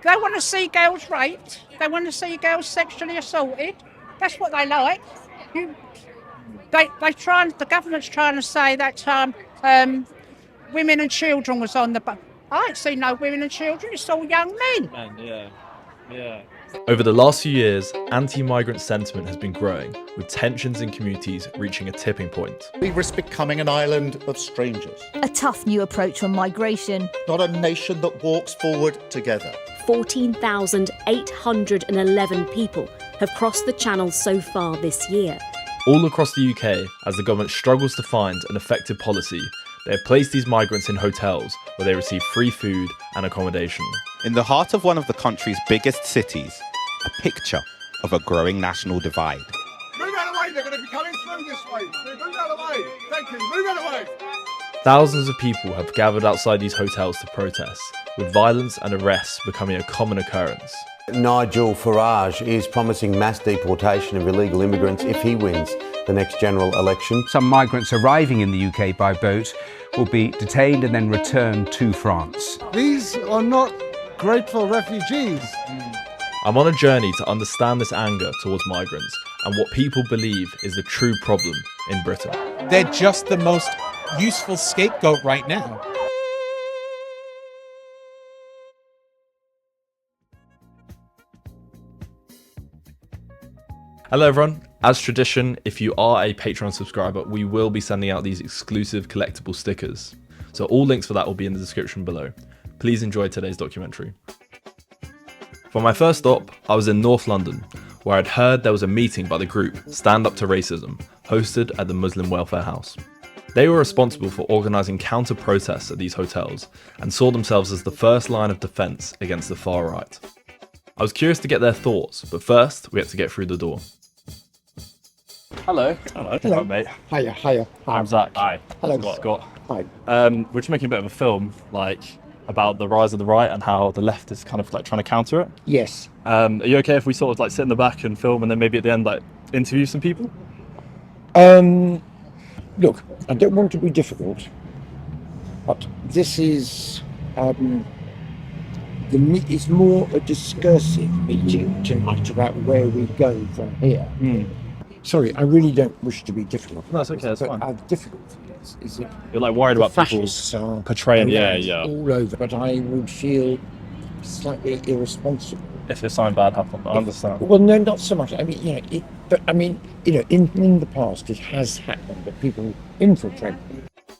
They want to see girls raped. They want to see girls sexually assaulted. That's what they like. You, the government's trying to say that women and children was on the bus. I ain't seen no women and children. It's all young men. Yeah. Over the last few years, anti-migrant sentiment has been growing, with tensions in communities reaching a tipping point. We risk becoming an island of strangers, A tough new approach on migration. not a nation that walks forward together. 14,811 people have crossed the Channel so far this year. All across the UK, as the government struggles to find an effective policy, they have placed these migrants in hotels where they receive free food and accommodation. In the heart of one of the country's biggest cities, a picture of a growing national divide. Move out of the way, they're going to be coming through this way. Move out of the way. Thank you, move out of the way. Thousands of people have gathered outside these hotels to protest, with violence and arrests becoming a common occurrence. Nigel Farage is promising mass deportation of illegal immigrants if he wins the next general election. Some migrants arriving in the UK by boat will be detained and then returned to France. These are not grateful refugees. I'm on a journey to understand this anger towards migrants and what people believe is the true problem in Britain. They're just the most useful scapegoat right now. Hello everyone, as tradition, if you are a Patreon subscriber, we will be sending out these exclusive collectible stickers. So all links for that will be in the description below. Please enjoy today's documentary. For my first stop, I was in North London, where I'd heard there was a meeting by the group Stand Up to Racism, hosted at the Muslim Welfare House. They were responsible for organising counter-protests at these hotels and saw themselves as the first line of defence against the far right. I was curious to get their thoughts, but first we had to get through the door. Hello. Hello, mate. Hiya. I'm Zach. Hi. Hello. Scott. Hi. We're just making a bit of a film, about the rise of the right and how the left is kind of trying to counter it. Yes. Are you okay if we sort of sit in the back and film, and then maybe at the end interview some people? Look, I don't want to be difficult, but this is it's more a discursive meeting tonight about where we go from here. Sorry, I really don't wish to be difficult. No, that's okay. That's fine. How difficult is it? You're worried about people Fascists are portraying, yeah, all over. But I would feel slightly irresponsible if something bad happened. I understand. Well, no, not so much. I mean, in the past, it has happened that people infiltrate.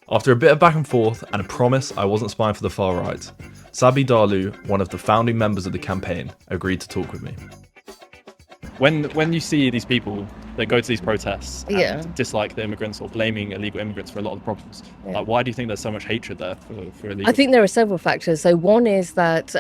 After a bit of back and forth and a promise I wasn't spying for the far right, Sabi Darlu, one of the founding members of the campaign, agreed to talk with me. When you see these people that go to these protests and dislike the immigrants or blaming illegal immigrants for a lot of the problems, why do you think there's so much hatred there for illegal? I think there are several factors. So one is that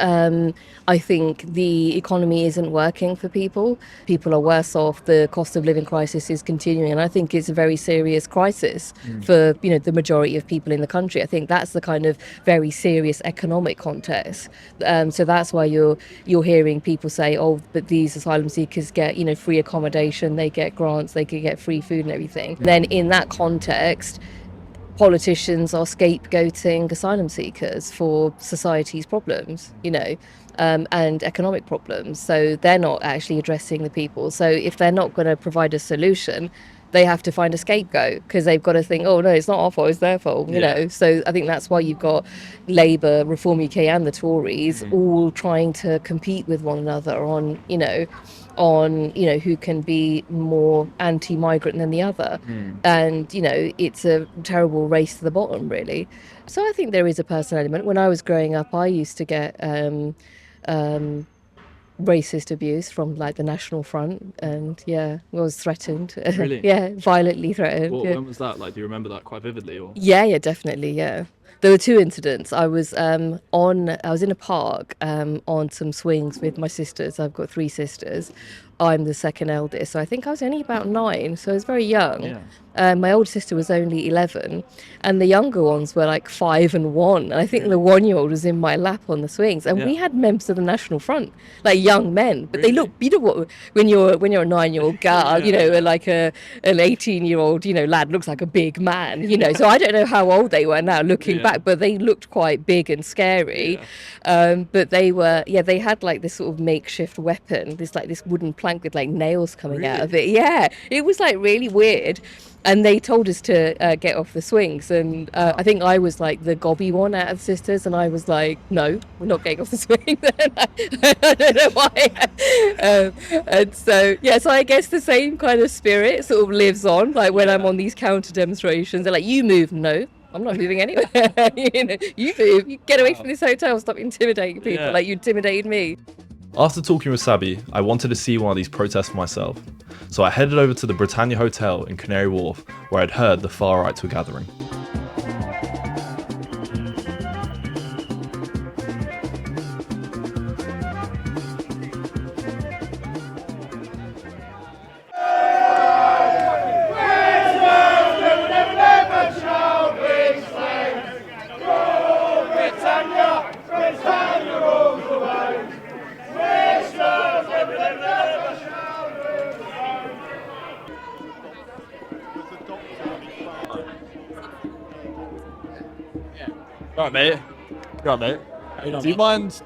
I think the economy isn't working for people. People are worse off. The cost of living crisis is continuing, and I think it's a very serious crisis for the majority of people in the country. I think that's the kind of very serious economic context. So that's why you're hearing people say, oh, but these asylum seekers get free accommodation, they get grants, they could get free food and everything. Then in that context, politicians are scapegoating asylum seekers for society's problems, and economic problems. So they're not actually addressing the people. So if they're not going to provide a solution, they have to find a scapegoat because they've got to think, oh no, it's not our fault, it's their fault, you know. So I think that's why you've got Labour, Reform UK and the Tories all trying to compete with one another on who can be more anti-migrant than the other. And, it's a terrible race to the bottom, really. So I think there is a personal element. When I was growing up, I used to get racist abuse from the National Front, and was threatened. Really? Violently threatened. When was that? Do you remember that quite vividly? Or? Yeah, definitely, yeah. There were two incidents. I was in a park on some swings with my sisters. I've got 3 sisters. I'm the second eldest, so I think I was only about 9, so I was very young. Yeah. My older sister was only 11, and the younger ones were 5 and 1. And I think the 1-year-old was in my lap on the swings, and we had members of the National Front, young men, but they look, when you're a 9-year-old girl, an 18-year-old, lad looks like a big man, So I don't know how old they were now, looking Yeah. back, but they looked quite big and scary. But they were, they had like this sort of makeshift weapon, this wooden plank with like nails coming out of it. Yeah, it was like really weird. And they told us to get off the swings, and I think I was like the gobby one out of the sisters, and I was like, no, we're not getting off the swing. I don't know why. And so I guess the same kind of spirit sort of lives on. Like when I'm on these counter demonstrations, they're like, you move. No, I'm not moving anywhere. You move. You get away from this hotel. Stop intimidating people like you intimidated me. After talking with Sabi, I wanted to see one of these protests for myself, so I headed over to the Britannia Hotel in Canary Wharf, where I'd heard the far rights were gathering. Right, mate. Right, mate. Do you mind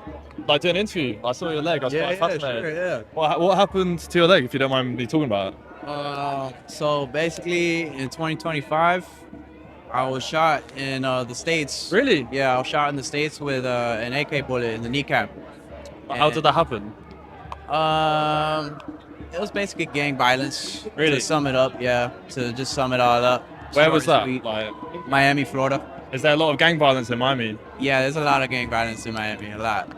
like doing an interview? I saw your leg. I was quite fascinated. Sure, What happened to your leg, if you don't mind me talking about it? So basically, in 2025, I was shot in the States. Really? Yeah, I was shot in the States with an AK bullet in the kneecap. How did that happen? It was basically gang violence. Really? To sum it up, to just sum it all up. Where was that? Sweet. Like, Miami, Florida. is there a lot of gang violence in Miami? Yeah, there's a lot of gang violence in Miami, a lot.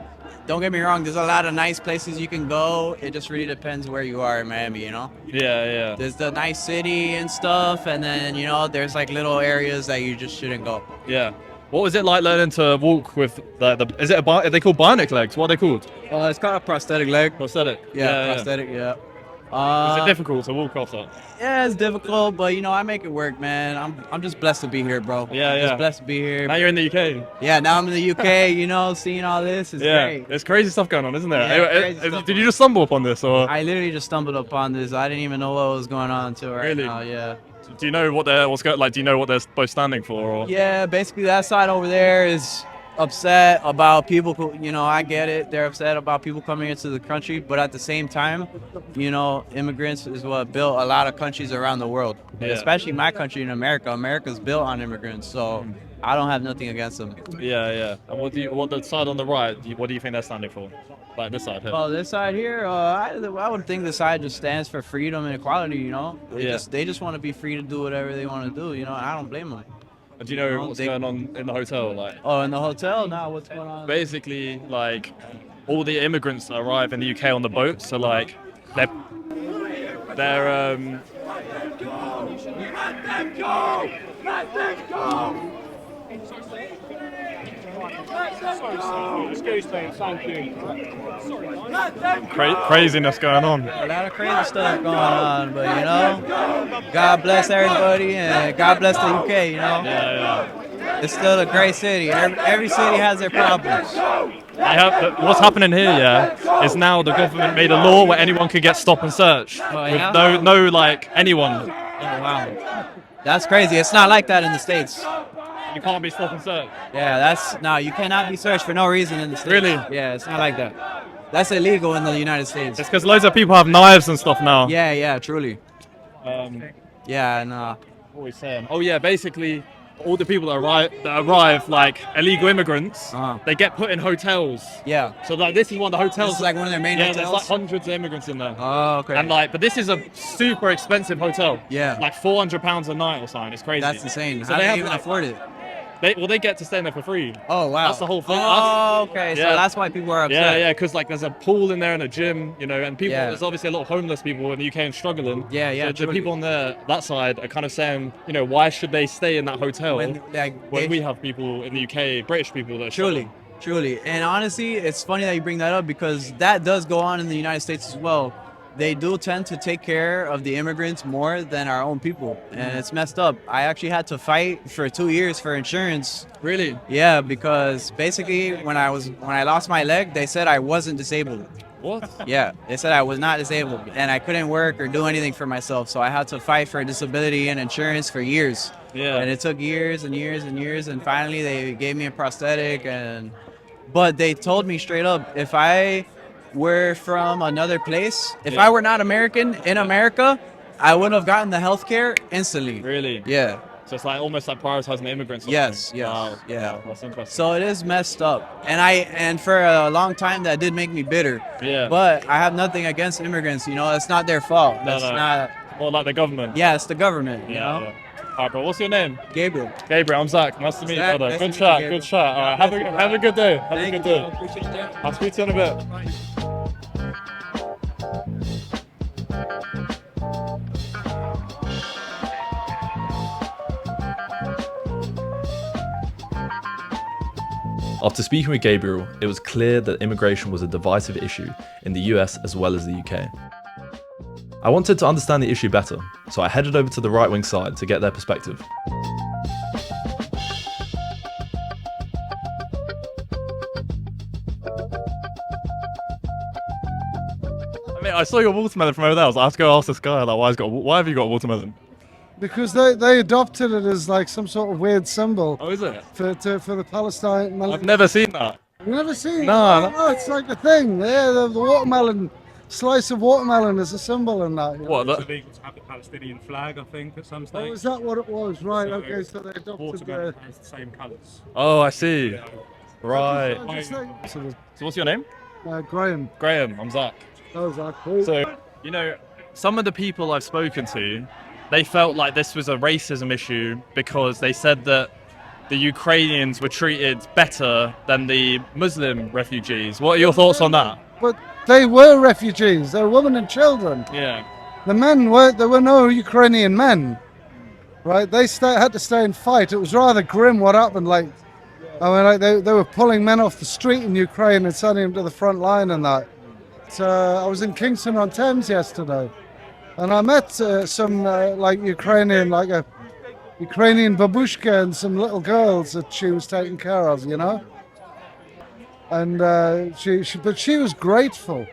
Don't get me wrong, there's a lot of nice places you can go. It just really depends where you are in Miami, you know? Yeah. There's the nice city and stuff, and then, there's like little areas that you just shouldn't go. Yeah. What was it like learning to walk with is it are they called bionic legs? What are they called? It's called a prosthetic leg. Prosthetic? Prosthetic, yeah. Is it difficult to walk off that? Yeah, it's difficult, but I make it work, man. I'm just blessed to be here, bro. Just blessed to be here. Now you're in the UK. Yeah, now I'm in the UK. Seeing all this is great. There's crazy stuff going on, isn't there? Yeah, Did you just stumble upon this, or? I literally just stumbled upon this. I didn't even know what was going on until right now. Yeah. Do you know what do you know what they're both standing for? Or? Yeah, basically that side over there is upset about people who, I get it. They're upset about people coming into the country, but at the same time, immigrants is what built a lot of countries around the world, especially my country in America. America's built on immigrants, so I don't have nothing against them. Yeah. And what the side on the right, what do you think they're standing for? Like this side here? Oh, this side here, I would think this side just stands for freedom and equality, They just want to be free to do whatever they want to do, and I don't blame them. Do you know what's going on in the hotel? Like, oh, in the hotel? Now what's going on? Basically, like, all the immigrants that arrive in the UK on the boat, so like, they're Let them go! Let them go! Excuse me, thank you. Craziness going on. A lot of crazy stuff going on, but God bless everybody and God bless the UK, Yeah. It's still a great city. Every city has their problems. What's happening here, is now the government made a law where anyone could get stop and search. With no, anyone. Oh, wow. That's crazy. It's not like that in the States. You can't be stop and search. Yeah, you cannot be searched for no reason in the States. Really? Yeah, it's not like that. That's illegal in the United States. It's because loads of people have knives and stuff now. Yeah, truly. Yeah, nah. What are we saying? Oh yeah, basically, all the people that arrive like illegal immigrants, they get put in hotels. Yeah. So like this is one of the hotels. This is like one of their main hotels. There's like hundreds of immigrants in there. Oh, okay. And but this is a super expensive hotel. Yeah. Like £400 a night or something. It's crazy. That's insane. So How do they they even afford it? They get to stay in there for free. Oh wow. That's the whole thing. Oh, okay. So that's why people are upset. Yeah, because like there's a pool in there and a gym, and people. There's obviously a lot of homeless people in the UK and struggling. Yeah. So the people on that side are kind of saying, why should they stay in that hotel when we have people in the UK, British people that are Truly. And honestly, it's funny that you bring that up because that does go on in the United States as well. They do tend to take care of the immigrants more than our own people, and it's messed up. I actually had to fight for 2 years for insurance. Really? Yeah, because basically when I lost my leg, they said I wasn't disabled. What? Yeah, they said I was not disabled and I couldn't work or do anything for myself. So I had to fight for disability and insurance for years. Yeah. And it took years and years and years. And finally they gave me a prosthetic. But they told me straight up, if I were from another place, if I were not American in America, I would have gotten the healthcare instantly. Really? Yeah. So it's like almost like prioritizing the immigrants. Yes, yes, Wow. yeah. Wow, that's interesting. So it is messed up, and for a long time that did make me bitter. Yeah. But I have nothing against immigrants. You know, it's not their fault. No, It's no. not. More like the government. Yeah, it's the government. You know. Yeah. All right, bro. What's your name? Gabriel. Gabriel. I'm Zach. Nice to meet you, Zach, brother. nice Good to chat. meet you, Good chat. All right. Have a good day. Have a good day. Appreciate that. I'll speak to you in a bit. After speaking with Gabriel, it was clear that immigration was a divisive issue in the US as well as the UK. I wanted to understand the issue better, so I headed over to the right-wing side to get their perspective. I mean, I saw your watermelon from over there. I was like, I have to go ask this guy, like, why have you got a watermelon? Because they adopted it as like some sort of weird symbol. Oh, is it? For the Palestine. I've never seen that. You've never seen it? No. Oh, it's like a thing. Yeah, the watermelon, slice of watermelon is a symbol in that. What? It's illegal to have the Palestinian flag, I think, at some stage. Oh, is that what it was? Right, So okay, so they adopted watermelon has the same colours. Oh, I see. Right. So what's your name? Graham. Graham, I'm Zach. Oh, Zach. So, you know, some of the people I've spoken to, they felt like this was a racism issue because they said that the Ukrainians were treated better than the Muslim refugees. What are your thoughts on that? But they were refugees. They were women and children. Yeah. The men there were no Ukrainian men, right? They had to stay and fight. It was rather grim what happened. Like, I mean, like they were pulling men off the street in Ukraine and sending them to the front line and that. So I was in Kingston on Thames yesterday, and I met some like Ukrainian, like a Ukrainian babushka and some little girls that she was taking care of, you know. And but she was grateful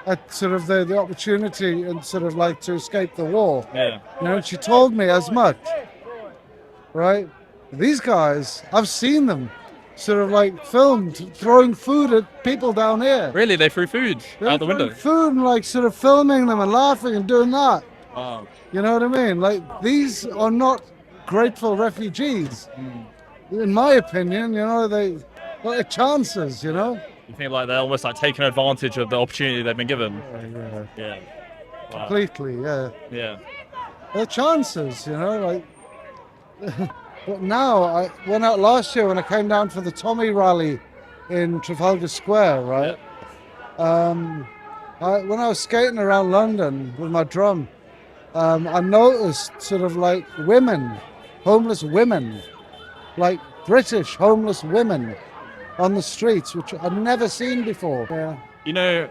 at sort of the opportunity and sort of like to escape the war. Yeah. You know, she told me as much. Right? These guys, I've seen them sort of like filmed throwing food at people down here. Really? They threw food out the window? Food and like sort of filming them and laughing and doing that. Wow. You know what I mean? Like, these are not grateful refugees. In my opinion, you know, they're chances, you know? You think like they're almost like taking advantage of the opportunity they've been given? Yeah. Wow. Completely, yeah. Yeah. They're chances, you know, like. But now, I went out last year when I came down for the Tommy rally in Trafalgar Square, right? When I was skating around London with my drum, I noticed sort of like women, homeless women, like British homeless women on the streets, which I'd never seen before. Yeah. You know,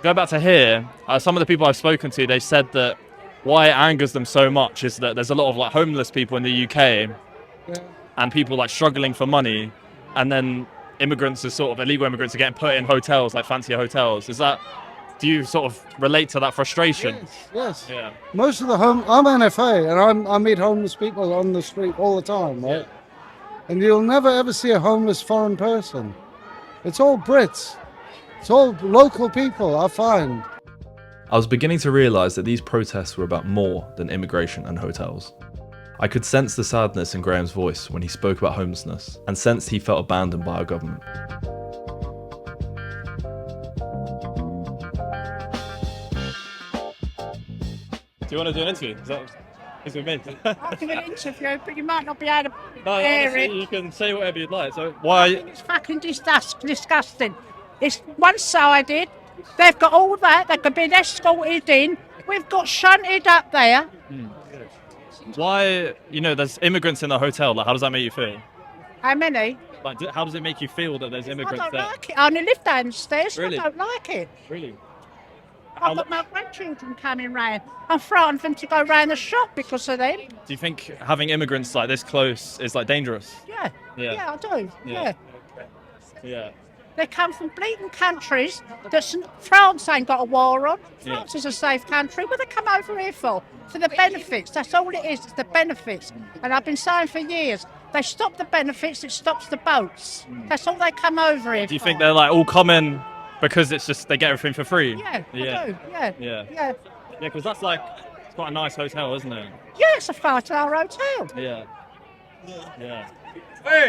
go back to here, some of the people I've spoken to, they said that why it angers them so much is that there's a lot of like homeless people in the UK and people like struggling for money, and then immigrants are sort of illegal immigrants are getting put in hotels, like fancier hotels. Do you sort of relate to that frustration? Yes. Yeah. Most of the I'm NFA and I meet homeless people on the street all the time, right? And you'll never ever see a homeless foreign person. It's all Brits. It's all local people, I find. I was beginning to realise that these protests were about more than immigration and hotels. I could sense the sadness in Graham's voice when he spoke about homelessness, and sensed he felt abandoned by our government. Do you want to do an interview? Is with me? I'll do an interview, but you might not be able to No, hear honestly, it. you can say whatever you'd like. So I think it's fucking disgusting. It's one-sided. They've got all that. They could be escorted in. We've got shunted up there. why, there's immigrants in the hotel, like how does that make you feel? How many? Like, how does it make you feel that there's immigrants I don't there? like it. I only live downstairs. Really? I don't like it. Really? I've got my grandchildren coming round. I'm frightened for them to go round the shop because of them. Do you think having immigrants like this close is like dangerous? Yeah. Yeah. Yeah, I do. Yeah. Yeah. They come from bleeding countries that France ain't got a war on. France is a safe country. What do they come over here for? For the benefits. That's all it is, the benefits. And I've been saying for years, they stop the benefits, it stops the boats. That's all they come over here Do you for. think they're like all coming because it's just they get everything for free? Yeah, I do. Yeah. Yeah, Because that's like, it's quite a nice hotel, isn't it? it's a 5-star hotel. Yeah. Yeah.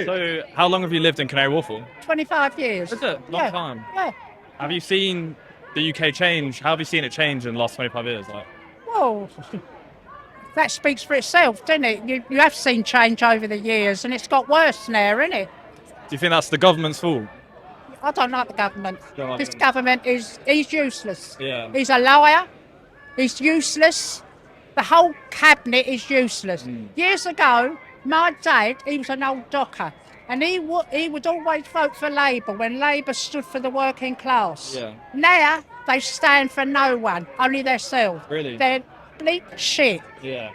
So, how long have you lived in Canary Wharf for? 25 years. Is it? Long time. Yeah. Have you seen the UK change? How have you seen it change in the last 25 years? Like, Well, that speaks for itself, doesn't it? You have seen change over the years, and it's got worse now, isn't it? do you think that's the government's fault? I don't like the government. Don't like This the government he's useless. Yeah. He's a liar. He's useless. The whole cabinet is useless. Years ago, my dad, he was an old docker, and he would always vote for Labour when Labour stood for the working class. Yeah. Now, they stand for no one, only themselves. Really? They're bleak shit. Yeah.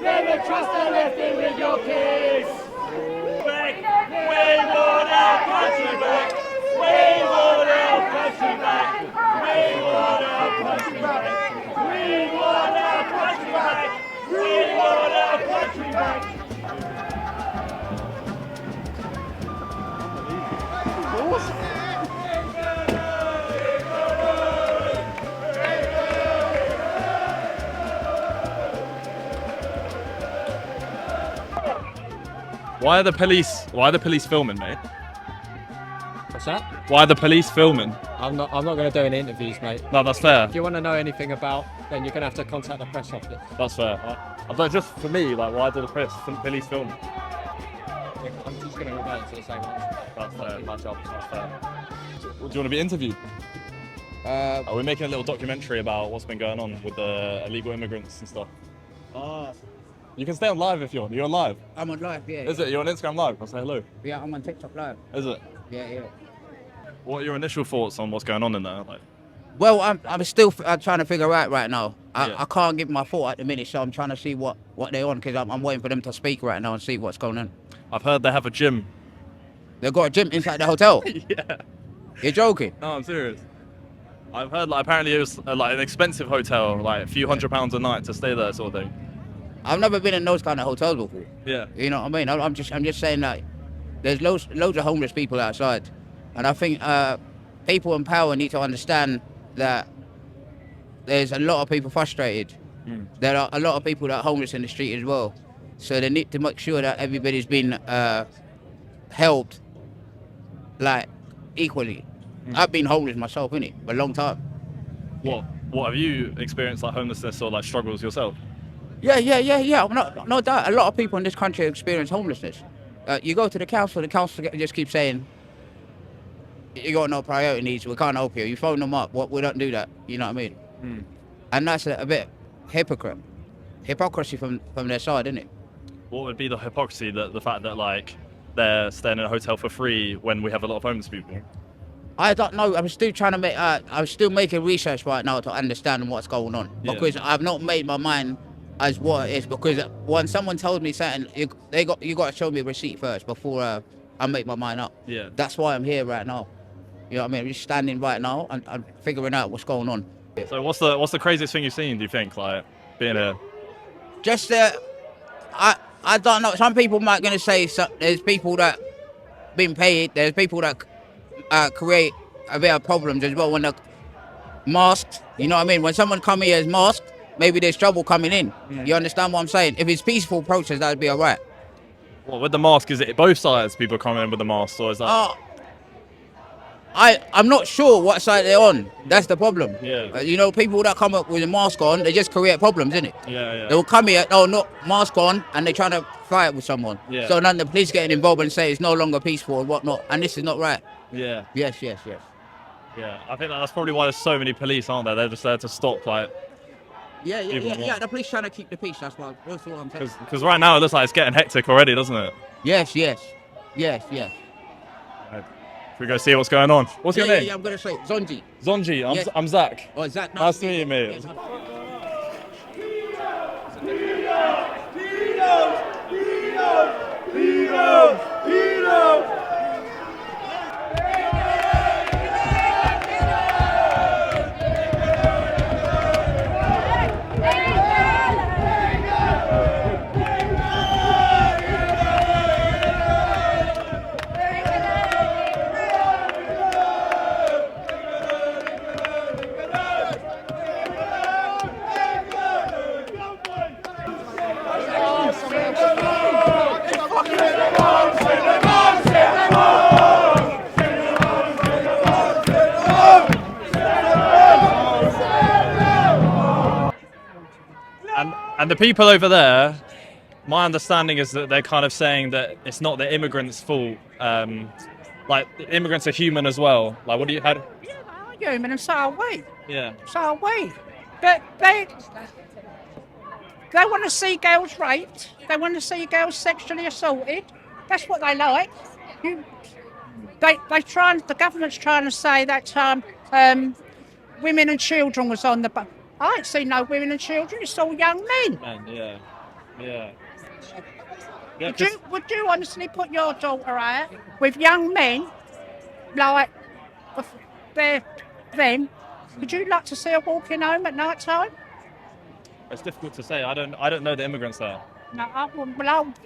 Never trust a lefty with your kids. We want our country back. We want our country back. We want our country back. We want our country back. We want our country back. Why are the police filming, mate? What's that? Why are the police filming? I'm not going to do any interviews, mate. No, that's fair. If you want to know anything about, then you're going to have to contact the press office. That's fair. But just for me, like, why do the police film? I'm just going to revert to the same answer. That's fair. My job. That's fair. Do you want to be interviewed? We're making a little documentary about what's been going on with the illegal immigrants and stuff. You can stay on live if you want. You're on live. I'm on live, yeah. Is it? You're on Instagram live? I'll say hello. Yeah, I'm on TikTok live. Is it? Yeah. What are your initial thoughts on what's going on in there? Like, Well, I'm still trying to figure out right now. I can't give my thought at the minute, so I'm trying to see what they're on, because I'm waiting for them to speak right now and see what's going on. I've heard they have a gym. They've got a gym inside the hotel? Yeah. You're joking? No, I'm serious. I've heard like apparently it was like an expensive hotel, like a few £100s a night to stay there, sort of thing. I've never been in those kind of hotels before. Yeah. You know what I mean? I'm just saying that there's loads of homeless people outside, and I think people in power need to understand that there's a lot of people frustrated. There are a lot of people that are homeless in the street as well, so they need to make sure that everybody's been helped like equally. I've been homeless myself, innit, for a long time. What have you experienced, like homelessness or like struggles yourself? Yeah. No doubt. A lot of people in this country experience homelessness. You go to the council just keeps saying, you got no priority needs, we can't help you. You phone them up, we don't do that, you know what I mean? And that's a bit hypocrisy from their side, isn't it? What would be the hypocrisy, the fact that like they're staying in a hotel for free when we have a lot of homeless people? I don't know. I'm still trying to make. I'm still making research right now to understand what's going on, because I've not made my mind as what it is. Because when someone tells me something, you got to show me a receipt first before I make my mind up. Yeah. That's why I'm here right now. You know what I mean? I'm just standing right now and I'm figuring out what's going on. So what's the craziest thing you've seen? Do you think, like being a? Just I don't know. Some people might gonna say there's people that been paid. There's people that create a bit of problems as well when they're masked. You know what I mean? When someone come here as masked, maybe there's trouble coming in. You understand what I'm saying? If it's peaceful protest, that'd be alright. Well, with the mask, is it both sides people coming in with the mask, or is that? I'm not sure what side they're on. That's the problem. Yeah. You know, people that come up with a mask on, they just create problems, innit? Yeah. They'll come here, not mask on, and they're trying to fight with someone. Yeah. So then the police getting involved and say it's no longer peaceful and whatnot, and this is not right. Yeah. Yes. Yeah, I think that's probably why there's so many police, aren't there? They're just there to stop, like. Yeah. The police trying to keep the peace. That's what I'm saying. Because right now it looks like it's getting hectic already, doesn't it? Yes. Right. Should we go see what's going on? What's your name? Yeah, I'm gonna say Zonji. Zonji. Yes. I'm Zach. Oh, Zach. Nice to meet you, mate. And the people over there, my understanding is that they're kind of saying that it's not the immigrants' fault. Like, the immigrants are human as well. Like, what do you... How, Human, and so are we. yeah. So are we. But they want to see girls raped. They want to see girls sexually assaulted. That's what they like. The government's trying to say that women and children was on the bus. I ain't seen no women and children. It's all young men. Yeah. Would you honestly put your daughter out with young men like them? Would you like to see her walking home at night time? It's difficult to say. I don't know the immigrants there. No, I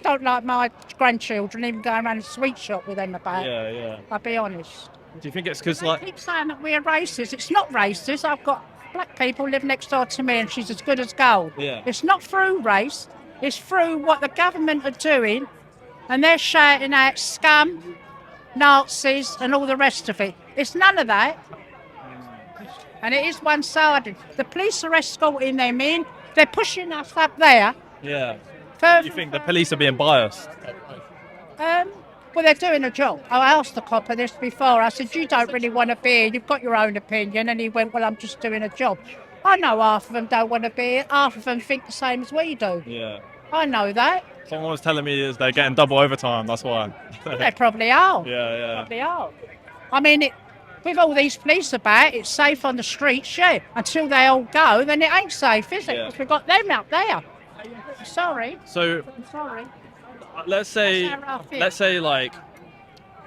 don't like my grandchildren even going around a sweet shop with them about. Yeah. I'll be honest. Do you think it's because They keep saying that we're racist. It's not racist. I've got black people live next door to me and she's as good as gold. Yeah. It's not through race. It's through what the government are doing, and they're shouting out scum, Nazis and all the rest of it. It's none of that. And it is one-sided. The police are escorting them in. They're pushing us up there. Yeah. Further You think the police are being biased? Well, they're doing a job. I asked the cop of this before. I said, you don't really want to be here. You've got your own opinion. And he went, well, I'm just doing a job. I know half of them don't want to be here. Half of them think the same as we do. Yeah. I know that. Someone was telling me is they're getting double overtime. That's why. They probably are. Yeah. Probably are. I mean, with all these police about, it's safe on the streets, yeah. Until they all go, then it ain't safe, is it? Yeah. Because we've got them out there. Sorry. So I'm sorry. let's say That's how I feel. like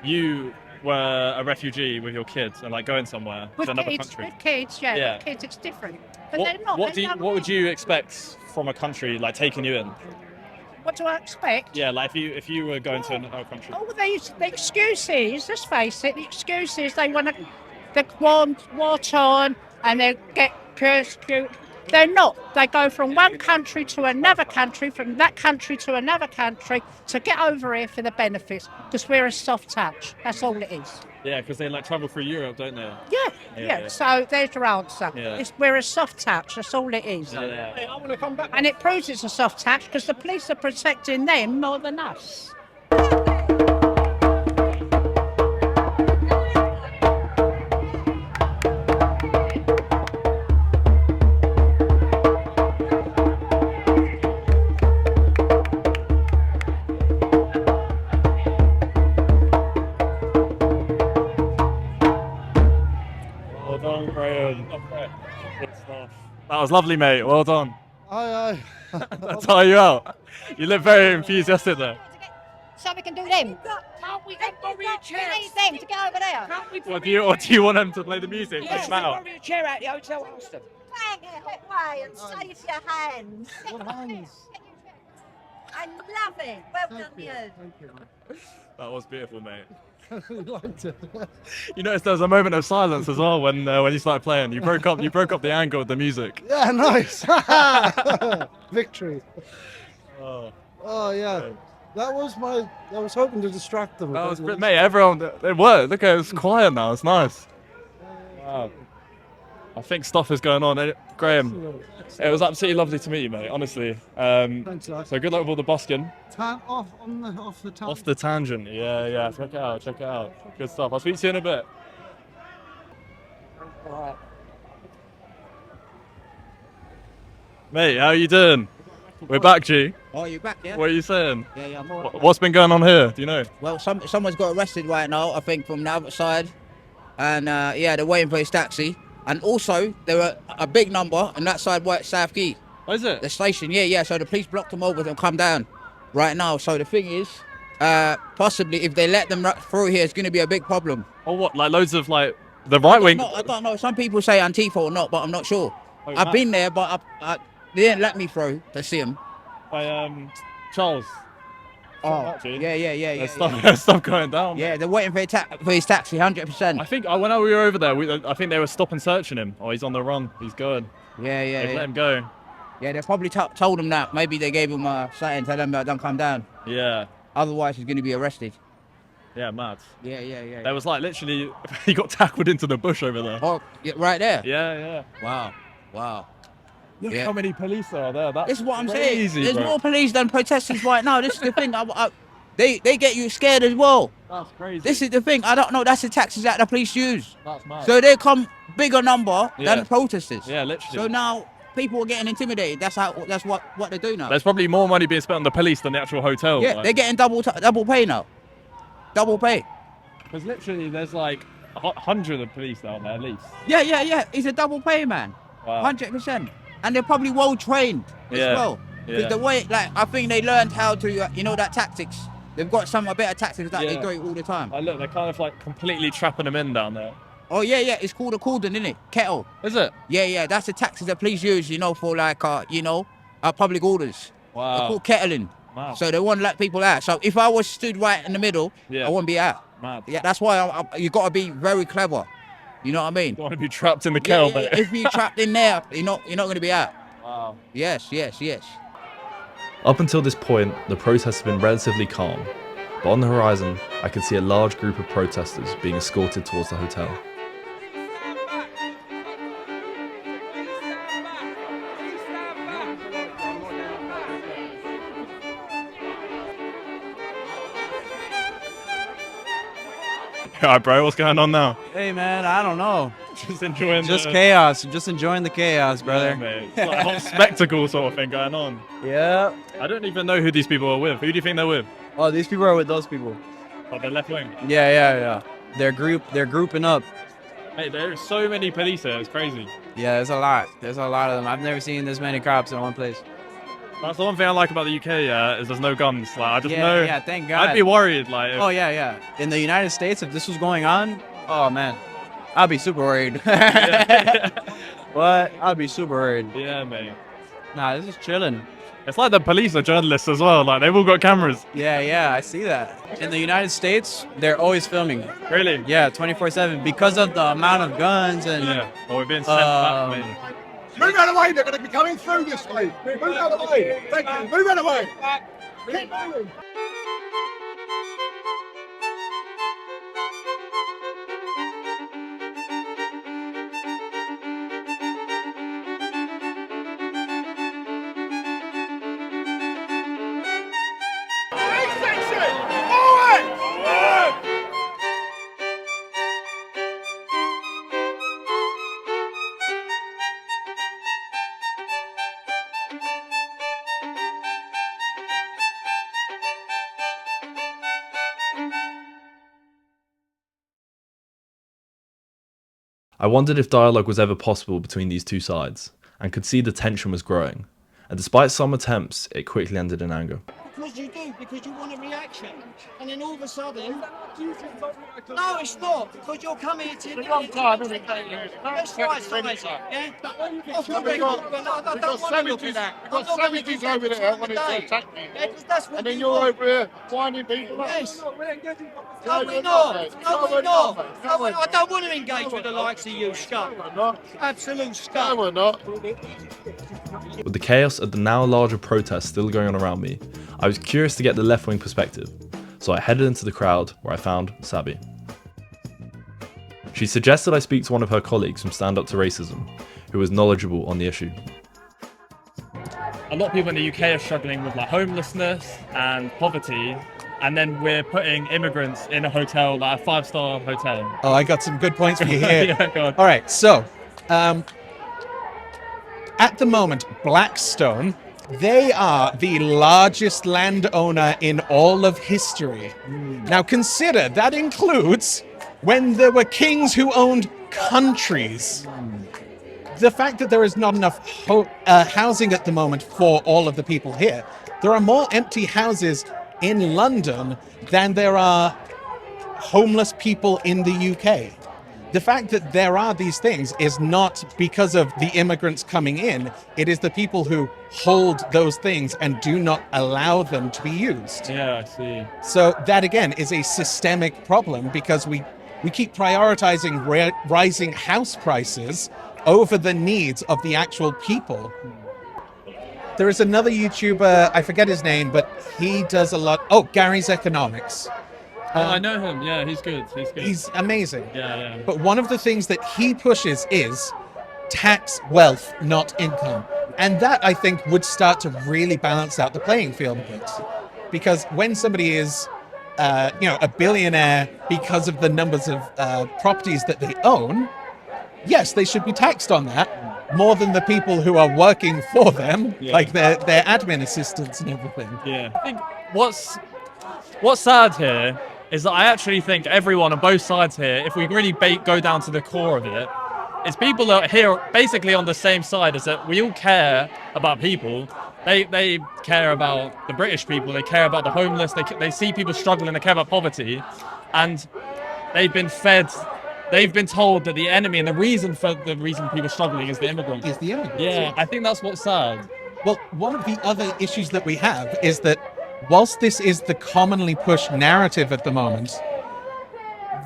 you were a refugee with your kids and like going somewhere With to another kids, country. with kids, yeah. Yeah. With kids, it's different. But they're not. What they're would you expect from a country like taking you in? What do I expect? Yeah, like if you were going to another country. All the excuses, let's face it, the excuses, they're war-torn and they get persecuted. They're not. They go from one country to another country, from that country to another country to get over here for the benefits, because we're a soft touch. That's all it is. Yeah, because they like travel through Europe, don't they? Yeah. So there's your answer. Yeah. We're a soft touch. That's all it is. Yeah. Hey, I want to come back. And it proves it's a soft touch because the police are protecting them more than us. Well done, Graham. Good stuff. That was lovely, mate. Well done. Aye. That's how you out. You look very enthusiastic there. So we can do them. Can't we get borrow a chair? We need them to get over there. Can't we Or do you want them to play the music? Yeah, Take them out. borrow a chair out the hotel Alston. Hang it that way and save your hands. What hands? I love it. Well done, you. That was beautiful, mate. I liked it. You noticed there was a moment of silence as well when you started playing. You broke up the angle of the music. Yeah, nice. Victory. Oh yeah. That was I was hoping to distract them. That was great, mate. Everyone, it worked. Look, it's quiet now. It's nice. Wow. I think stuff is going on. Graham, it was absolutely lovely to meet you, mate. Honestly. Thanks, lad. So good luck with all the busking. Off the tangent. Off the tangent. Yeah. Check it out. Good stuff. I'll speak to you in a bit. Mate, how are you doing? We're back, G. Oh, you back, yeah? What are you saying? Yeah, I'm all right. What's been going on here? Do you know? Well, someone's got arrested right now, I think, from the other side. And, they're waiting for his taxi. And also, there were a big number on that side, South Quay. Oh, is it? The station, yeah. So the police blocked them over and come down right now. So the thing is, possibly, if they let them through here, it's going to be a big problem. Oh, what? Like loads of, like, the right wing? I don't know. Some people say Antifa or not, but I'm not sure. Oh, I've been there, but they didn't let me through to see him. By Charles. Oh, yeah. There's stuff going down. Yeah, they're waiting for his taxi, 100%. I think when we were over there, I think they were stop and searching him. Oh, he's on the run. He's good. Yeah. They've let him go. Yeah, they probably told him that. Maybe they gave him something, tell him don't come down. Yeah. Otherwise, he's going to be arrested. Yeah, mad. Yeah. There was like literally, he got tackled into the bush over there. Oh, right there? Yeah. Wow. Look Yeah. how many police are there. That's This is what I'm crazy, saying. There's bro. more police than protesters right now. This is the thing. They get you scared as well. That's crazy. This is the thing. I don't know. That's the tactics that the police use. That's mad. So they come bigger number Yeah. than the protesters. Yeah, literally. So now people are getting intimidated. That's what they do now. There's probably more money being spent on the police than the actual hotel. Yeah, they're getting double pay now. Double pay. Because literally there's like 100 of police out there at least. Yeah. It's a double pay, man. Wow. 100%. And they're probably well trained as Yeah. well. Because Yeah. the way, like, I think they learned how to, that tactics. They've got some better tactics that they Yeah. do it all the time. Look, they're kind of like completely trapping them in down there. Oh yeah. It's called a cordon, isn't it? Kettle. Is it? Yeah. That's the tactics that police use, for like, public orders. Wow. They're called kettling. Wow. So they won't let people out. So if I was stood right in the middle, I wouldn't be out. Mad. Yeah, that's why you got to be very clever. You know what I mean? You don't want to be trapped in the kettle, mate. If you're trapped in there, you're not going to be out. Wow. Yes. Up until this point, the protest has been relatively calm, but on the horizon, I could see a large group of protesters being escorted towards the hotel. Alright, bro, what's going on now? Hey, man, I don't know. Just enjoying chaos. Just enjoying the chaos, brother. Yeah, mate. It's like a whole spectacle sort of thing going on. Yeah. I don't even know who these people are with. Who do you think they're with? Oh, these people are with those people. Oh, they're left wing. Yeah. They're grouping up. Mate, there are so many police here. It's crazy. Yeah, there's a lot. There's a lot of them. I've never seen this many cops in one place. That's the one thing I like about the UK, is there's no guns. Like, I just know. Yeah, thank God. I'd be worried, like. If, Oh, yeah. In the United States, if this was going on, oh, man, I'd be super worried. What? I'd be super worried. Yeah, mate. Nah, this is chilling. It's like the police are journalists as well. Like, they've all got cameras. Yeah, I see that. In the United States, they're always filming. Really? Yeah, 24/7 because of the amount of guns and. Yeah. Well, we're being sent back, mate. Move out of the way, they're going to be coming through this way. Move out of the way. Thank you. Move out of the way. Keep moving. I wondered if dialogue was ever possible between these two sides, and could see the tension was growing, and despite some attempts, it quickly ended in anger. Because you do, because you want a reaction. And then all of a sudden, no, it's not, because you're coming to the wrong time, isn't it? That's right, yeah? Off the record, but I don't want to look at that. We've got savages over there wanting to attack me. Yeah, 'cause that's what And then we you're want. over here winding people up. Yes. No, we're you're not. mate. No, we're we're not. mate. No, I don't want to engage with the likes of you, scum. Absolute scum. No, we're not. With the chaos of the now larger protests still going on around me, I was curious to get the left-wing perspective, so I headed into the crowd where I found Sabi. She suggested I speak to one of her colleagues from Stand Up to Racism, who was knowledgeable on the issue. A lot of people in the UK are struggling with like homelessness and poverty, and then we're putting immigrants in a hotel, like a 5-star hotel. Oh, I got some good points for you here. Yeah, go on. All right, so at the moment, Blackstone, they are the largest landowner in all of history. Now consider, that includes when there were kings who owned countries. The fact that there is not enough housing at the moment for all of the people here. There are more empty houses in London than there are homeless people in the UK. The fact that there are these things is not because of the immigrants coming in. It is the people who hold those things and do not allow them to be used. Yeah, I see. So that again is a systemic problem because we keep prioritizing rising house prices over the needs of the actual people. There is another YouTuber, I forget his name, but he does a lot. Oh, Gary's Economics. I know him. Yeah, he's good. He's amazing. Yeah. But one of the things that he pushes is tax wealth, not income. And that, I think, would start to really balance out the playing field a bit. Because when somebody is, a billionaire because of the numbers of properties that they own, yes, they should be taxed on that more than the people who are working for them, like their admin assistants and everything. Yeah. I think what's sad here is that I actually think everyone on both sides here, if we really go down to the core of it, is people are here basically on the same side, is that we all care about people. They care about the British people, they care about the homeless, they see people struggling, they care about poverty, and they've been told that the enemy and the reason people are struggling is the immigrants. Yeah, I think that's what's sad. Well, one of the other issues that we have is that whilst this is the commonly pushed narrative at the moment,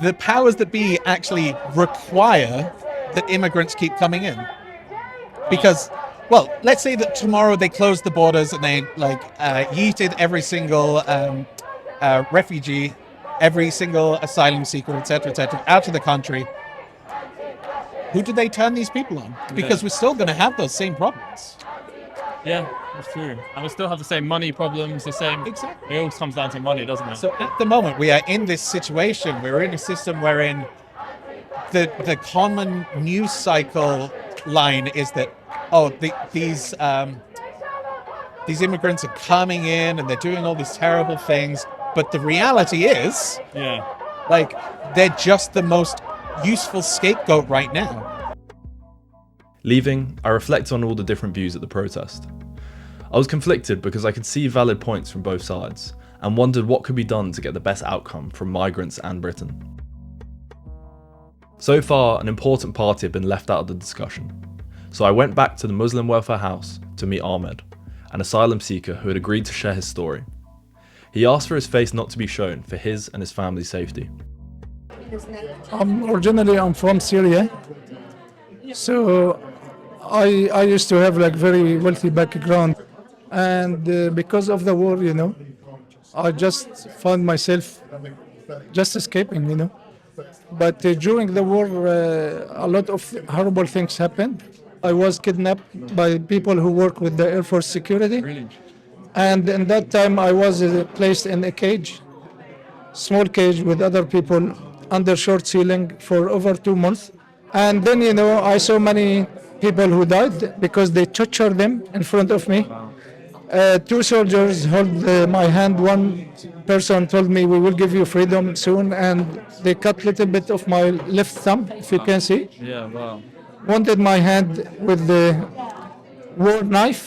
the powers that be actually require that immigrants keep coming in. Because, well, let's say that tomorrow they close the borders and they yeeted every single refugee, every single asylum seeker, etc., out of the country. Who do they turn these people on? Because we're still going to have those same problems. Yeah, that's true. And we still have the same money problems, the same... Exactly. It all comes down to money, doesn't it? So at the moment, we are in this situation. We're in a system wherein the common news cycle line is that, these immigrants are coming in and they're doing all these terrible things. But the reality is, they're just the most useful scapegoat right now. Leaving, I reflect on all the different views at the protest. I was conflicted because I could see valid points from both sides and wondered what could be done to get the best outcome from migrants and Britain. So far, an important party had been left out of the discussion, so I went back to the Muslim Welfare House to meet Ahmed, an asylum seeker who had agreed to share his story. He asked for his face not to be shown for his and his family's safety. Originally, I'm from Syria, so I used to have very wealthy background, and because of the war, I just found myself just escaping, But during the war, a lot of horrible things happened. I was kidnapped by people who work with the Air Force security. Really? And in that time, I was placed in a cage, small cage with other people under short ceiling for over 2 months. And then, I saw many people who died because they tortured them in front of me. Two soldiers held my hand. One person told me, "We will give you freedom soon," and they cut a little bit of my left thumb, if you can see. Yeah, wow. Wounded my hand with the war knife,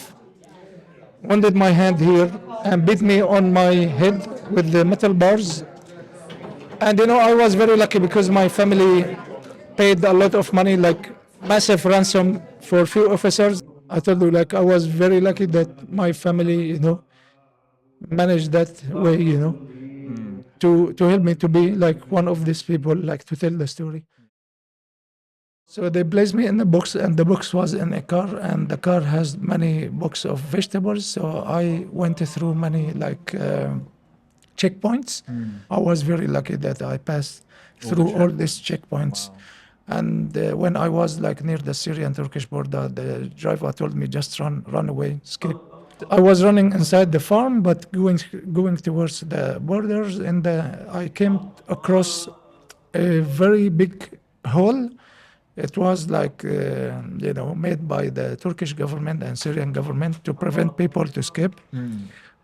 wounded my hand here, and beat me on my head with the metal bars. And I was very lucky because my family paid a lot of money, massive ransom for a few officers. I told you, I was very lucky that my family, managed that way, to help me to be one of these people, to tell the story. So they placed me in a box, and the box was in a car, and the car has many boxes of vegetables. So I went through many checkpoints. I was very lucky that I passed through all these checkpoints. Wow. And when I was near the Syrian-Turkish border, the driver told me, just run away, escape. I was running inside the farm, but going towards the borders, and I came across a very big hole. It was made by the Turkish government and Syrian government to prevent people to escape.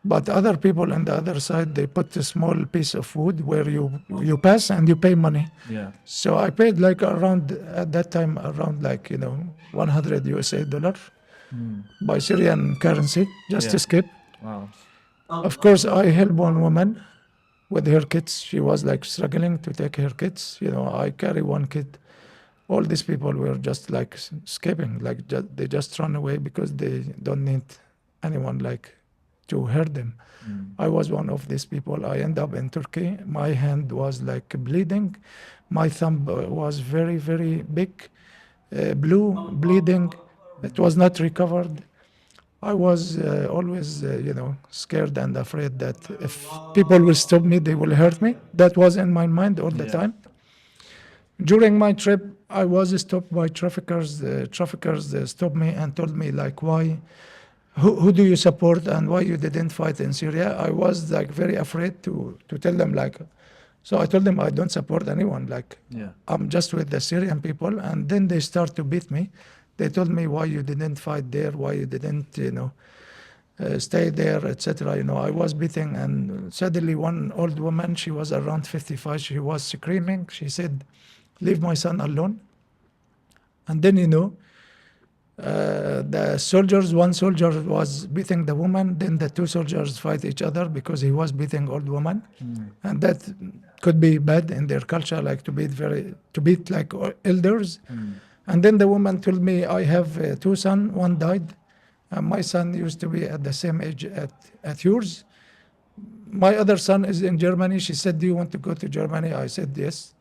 But other people on the other side, they put a small piece of wood where you pass and you pay money. Yeah. So I paid around, at that time, around $100 USA by Syrian currency just to escape. Wow. Of course, I helped one woman with her kids. She was struggling to take her kids. I carry one kid. All these people were just escaping, they just run away because they don't need anyone to hurt them. I was one of these people. I ended up in Turkey. My hand was bleeding. My thumb was very, very big, blue, bleeding. It was not recovered. I was always, scared and afraid that if people will stop me, they will hurt me. That was in my mind all the time. During my trip, I was stopped by traffickers. The traffickers stopped me and told me like, why, who do you support and why you didn't fight in Syria? I was like very afraid to tell them like, so I told them I don't support anyone. Like, I'm just with the Syrian people. And then they start to beat me. They told me why you didn't fight there, why you didn't, stay there, etc. I was beating, and suddenly one old woman, she was around 55, she was screaming. She said, "Leave my son alone." And then, the soldiers, one soldier was beating the woman, then the two soldiers fight each other because he was beating old woman. And that could be bad in their culture, like to beat like elders. And then the woman told me, I have two sons, one died. My son used to be at the same age at yours. My other son is in Germany. She said, do you want to go to Germany? I said, yes.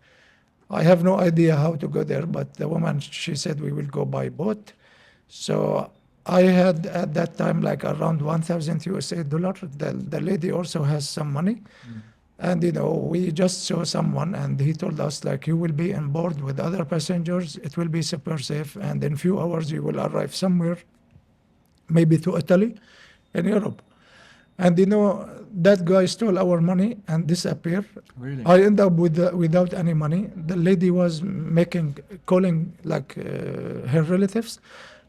I have no idea how to go there, but the woman, she said, we will go by boat. So I had at that time like around 1,000 USA dollar. The lady also has some money. And, we just saw someone and he told us like, you will be on board with other passengers. It will be super safe. And in few hours, you will arrive somewhere, maybe to Italy in Europe. And, that guy stole our money and disappeared. Really? I ended up without any money. The lady was calling like her relatives.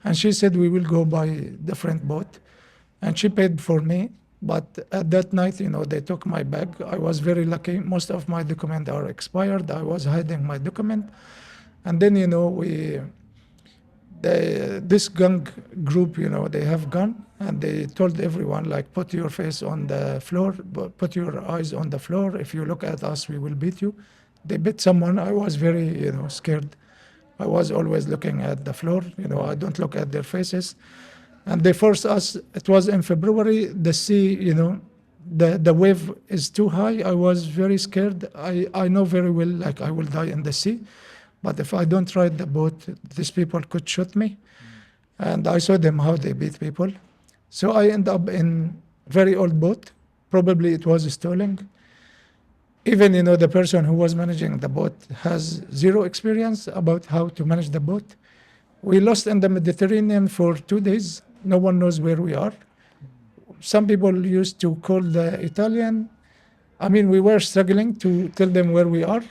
And she said, we will go by different boat. And she paid for me. But at that night, they took my bag. I was very lucky. Most of my documents are expired. I was hiding my document. And then, this gang group, they have gone and they told everyone, like, put your face on the floor, put your eyes on the floor. If you look at us, we will beat you. They beat someone. I was very, scared. I was always looking at the floor. I don't look at their faces. And they forced us. It was in February. The sea, the wave is too high. I was very scared. I know very well, like, I will die in the sea. But if I don't ride the boat, these people could shoot me. And I saw them how they beat people. So I end up in very old boat. Probably it was stolen. Even, the person who was managing the boat has zero experience about how to manage the boat. We lost in the Mediterranean for 2 days. No one knows where we are. Some people used to call the Italian. We were struggling to tell them where we are.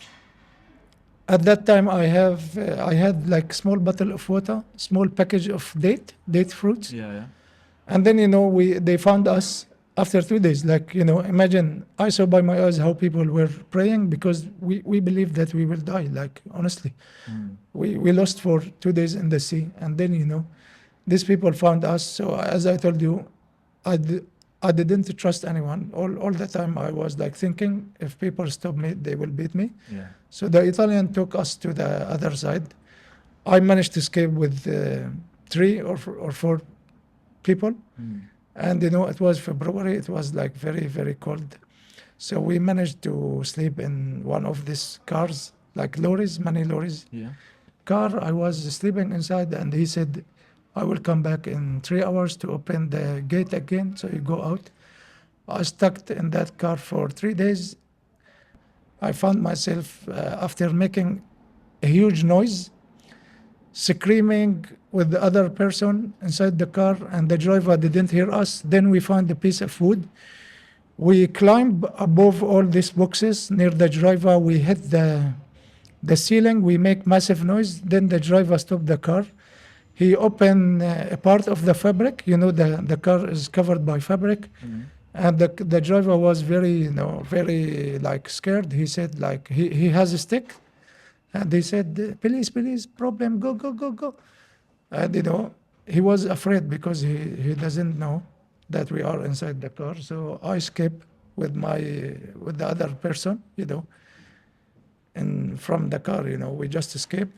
At that time, I had like small bottle of water, small package of date fruits. Yeah. And then, they found us after 2 days. Like, imagine, I saw by my eyes how people were praying because we believed that we will die, like, honestly. We lost for 2 days in the sea. And then, these people found us. So as I told you, I didn't trust anyone. All the time I was like thinking, if people stop me, they will beat me. Yeah. So the Italian took us to the other side. I managed to escape with 3 or 4 people. And, it was February. It was like very, very cold. So we managed to sleep in one of these cars, like lorries, many lorries. Yeah. Car, I was sleeping inside and he said, I will come back in 3 hours to open the gate again, so you go out. I stuck in that car for 3 days. I found myself, after making a huge noise, screaming with the other person inside the car, and the driver didn't hear us. Then we found a piece of wood. We climbed above all these boxes near the driver. We hit the ceiling. We make massive noise. Then the driver stopped the car. He opened a part of the fabric. The car is covered by fabric. And the driver was very, very like scared. He said like, he has a stick. And he said, police, problem, go. And, he was afraid because he doesn't know that we are inside the car. So I escaped with the other person, and from the car, we just escaped.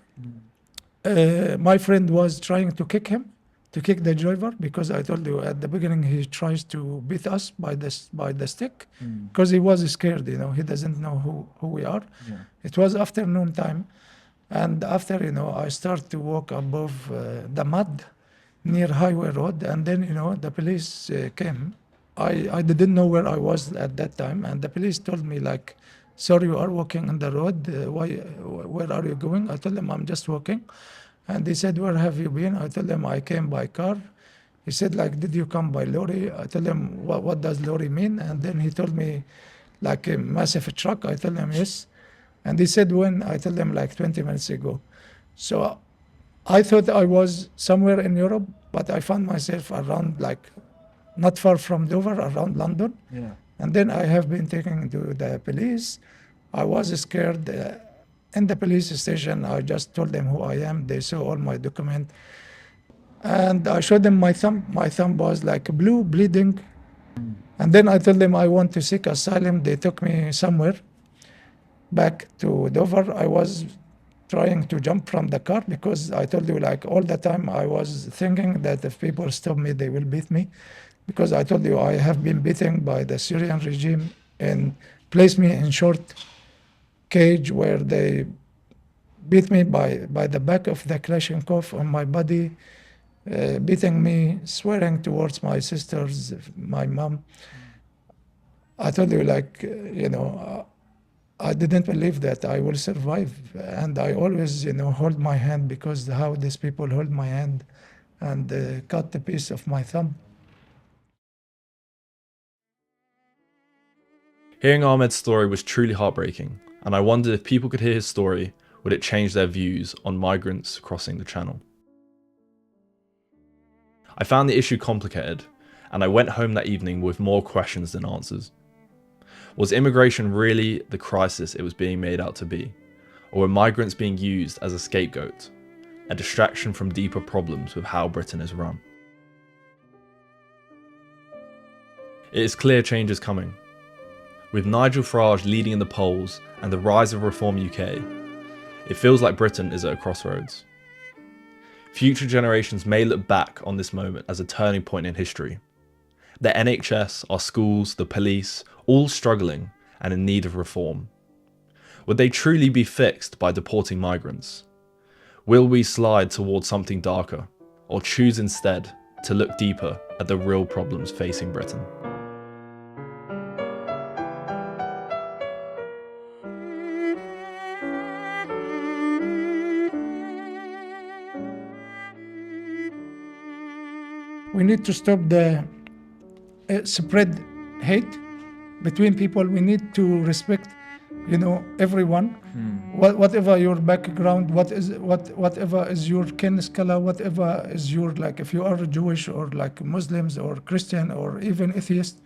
My friend was trying to kick the driver, because I told you at the beginning he tries to beat us by the stick, because he was scared. He doesn't know who we are. Yeah. It was afternoon time, and after I start to walk above the mud near Highway Road, and then the police came. I didn't know where I was at that time, and the police told me like, sorry, you are walking on the road. Where are you going? I told them, I'm just walking. And they said, where have you been? I told them, I came by car. He said, like, did you come by lorry? I told him, what does lorry mean? And then he told me, like a massive truck. I told him, yes. And he said, when? I told him, like 20 minutes ago. So I thought I was somewhere in Europe, but I found myself around, like, not far from Dover, around London. Yeah. And then I have been taken to the police. I was scared. In the police station, I just told them who I am. They saw all my documents. And I showed them my thumb. My thumb was like blue, bleeding. And then I told them I want to seek asylum. They took me somewhere back to Dover. I was trying to jump from the car because I told you, like, all the time I was thinking that if people stop me, they will beat me. Because I told you I have been beaten by the Syrian regime and placed me in short cage where they beat me by the back of the Kalashnikov on my body, beating me, swearing towards my sisters, my mom. I told you, like, I didn't believe that I will survive. And I always, hold my hand because how these people hold my hand and cut the piece of my thumb. Hearing Ahmed's story was truly heartbreaking, and I wondered if people could hear his story, would it change their views on migrants crossing the channel? I found the issue complicated, and I went home that evening with more questions than answers. Was immigration really the crisis it was being made out to be? Or were migrants being used as a scapegoat, a distraction from deeper problems with how Britain is run? It is clear change is coming. With Nigel Farage leading in the polls and the rise of Reform UK, it feels like Britain is at a crossroads. Future generations may look back on this moment as a turning point in history. The NHS, our schools, the police, all struggling and in need of reform. Would they truly be fixed by deporting migrants? Will we slide towards something darker, or choose instead to look deeper at the real problems facing Britain? We need to stop the spread hate between people. We need to respect, everyone. Whatever your background, whatever is your skin color, whatever is your, like, if you are Jewish or like Muslims or Christian or even atheist,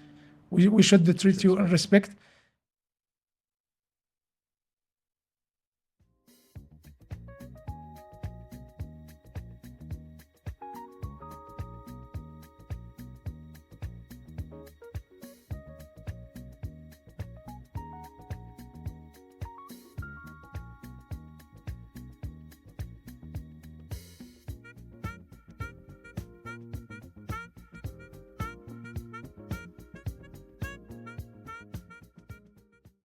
we should treat you in respect.